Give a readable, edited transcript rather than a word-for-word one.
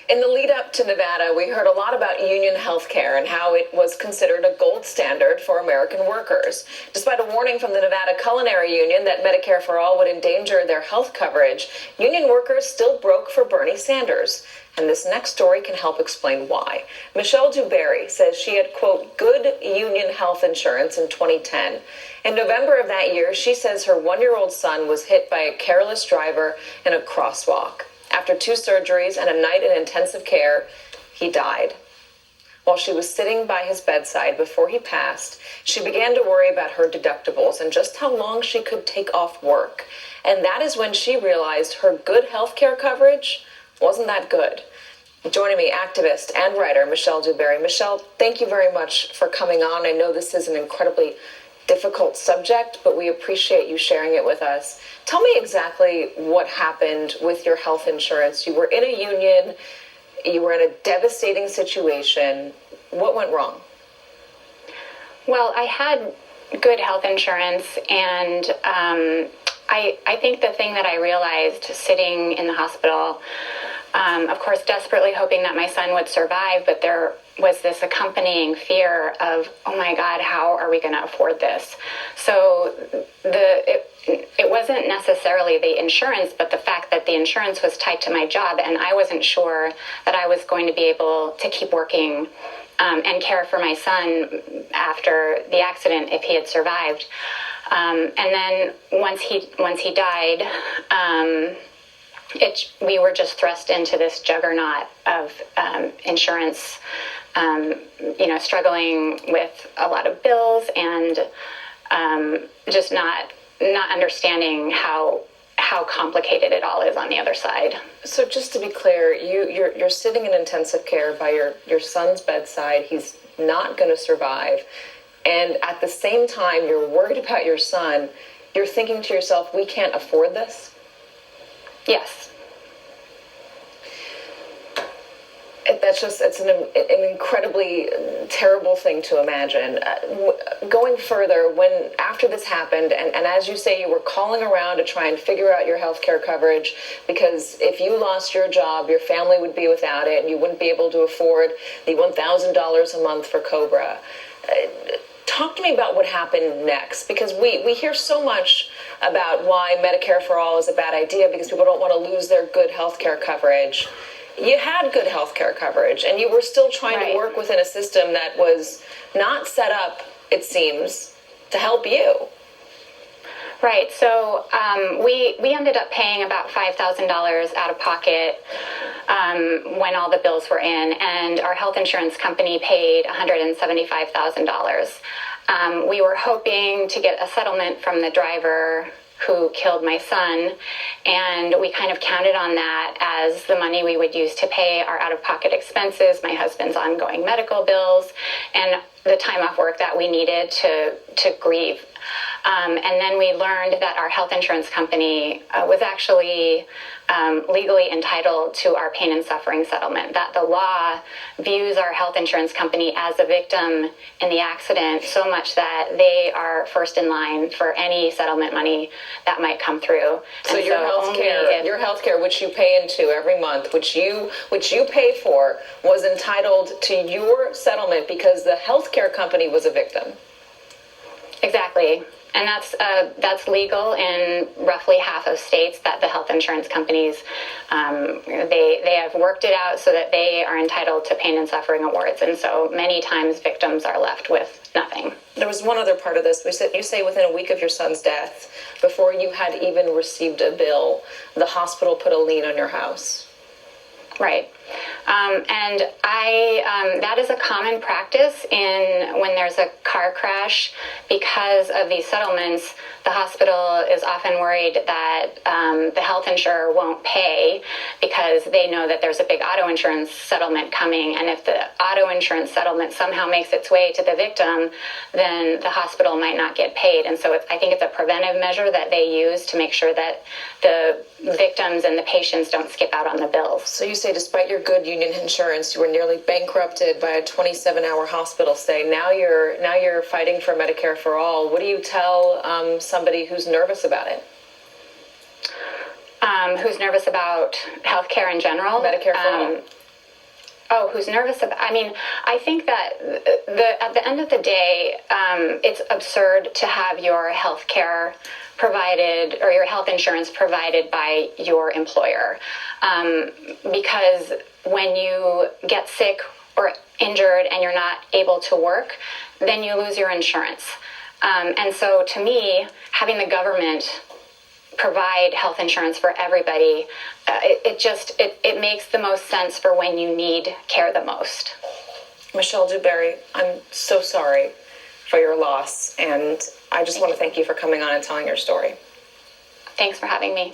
In the lead up to Nevada, we heard a lot about union health care and how it was considered a gold standard for American workers. Despite a warning from the Nevada Culinary Union that Medicare for All would endanger their health coverage, union workers still broke for Bernie Sanders. And this next story can help explain why. Michelle DuBarry says she had, quote, good union health insurance in 2010. In November of that year, she says her one-year-old son was hit by a careless driver in a crosswalk. After 2 surgeries and a night in intensive care, he died. While she was sitting by his bedside before he passed, she began to worry about her deductibles and just how long she could take off work. And that is when she realized her good health care coverage wasn't that good. Joining me, activist and writer Michelle DuBarry. Michelle, thank you very much for coming on. I know this is an incredibly difficult subject, but we appreciate you sharing it with us. Tell me exactly what happened with your health insurance. You were in a union, you were in a devastating situation. What went wrong? Well, I had good health insurance, and I think the thing that I realized sitting in the hospital, of course, desperately hoping that my son would survive, but there was this accompanying fear of, oh my God, how are we going to afford this? So it wasn't necessarily the insurance, but the fact that the insurance was tied to my job, and I wasn't sure that I was going to be able to keep working and care for my son after the accident if he had survived. And then once he died, we were just thrust into this juggernaut of insurance, struggling with a lot of bills and just not understanding how complicated it all is on the other side. So just to be clear, you're sitting in intensive care by your son's bedside. He's not going to survive. And at the same time, you're worried about your son. You're thinking to yourself, we can't afford this? Yes. It's an incredibly terrible thing to imagine. Going further, after this happened, and as you say, you were calling around to try and figure out your health care coverage, because if you lost your job, your family would be without it, and you wouldn't be able to afford the $1,000 a month for COBRA. Talk to me about what happened next, because we hear so much about why Medicare for All is a bad idea because people don't want to lose their good health care coverage. You had good health care coverage, and you were still trying to work within a system that was not set up, it seems, to help you. Right. So we ended up paying about $5,000 out of pocket when all the bills were in, and our health insurance company paid $175,000. We were hoping to get a settlement from the driver who killed my son, and we kind of counted on that as the money we would use to pay our out-of-pocket expenses, my husband's ongoing medical bills, and the time off work that we needed to grieve. And then we learned that our health insurance company was actually legally entitled to our pain and suffering settlement, that the law views our health insurance company as a victim in the accident so much that they are first in line for any settlement money that might come through. So your health care, which you pay into every month, which you pay for, was entitled to your settlement because the health care company was a victim. Exactly. And that's legal in roughly half of states, that the health insurance companies, they have worked it out so that they are entitled to pain and suffering awards. And so many times victims are left with nothing. There was one other part of this. You say within a week of your son's death, before you had even received a bill, the hospital put a lien on your house. Right. And that is a common practice when there's a car crash. Because of these settlements, the hospital is often worried that the health insurer won't pay because they know that there's a big auto insurance settlement coming. And if the auto insurance settlement somehow makes its way to the victim, then the hospital might not get paid. And so I think it's a preventive measure that they use to make sure that the victims and the patients don't skip out on the bills. So you say despite your good union insurance, you were nearly bankrupted by a 27-hour hospital stay. Now you're fighting for Medicare for All. What do you tell somebody who's nervous about it? Who's nervous about healthcare in general? Medicare for All. Oh, who's nervous about? I mean, I think that at the end of the day, it's absurd to have your health care provided or your health insurance provided by your employer, because when you get sick or injured and you're not able to work, then you lose your insurance. And so, to me, having the government provide health insurance for everybody, it makes the most sense for when you need care the most. Michelle Dewberry, I'm so sorry for your loss, and I just want to thank you for coming on and telling your story. Thanks for having me.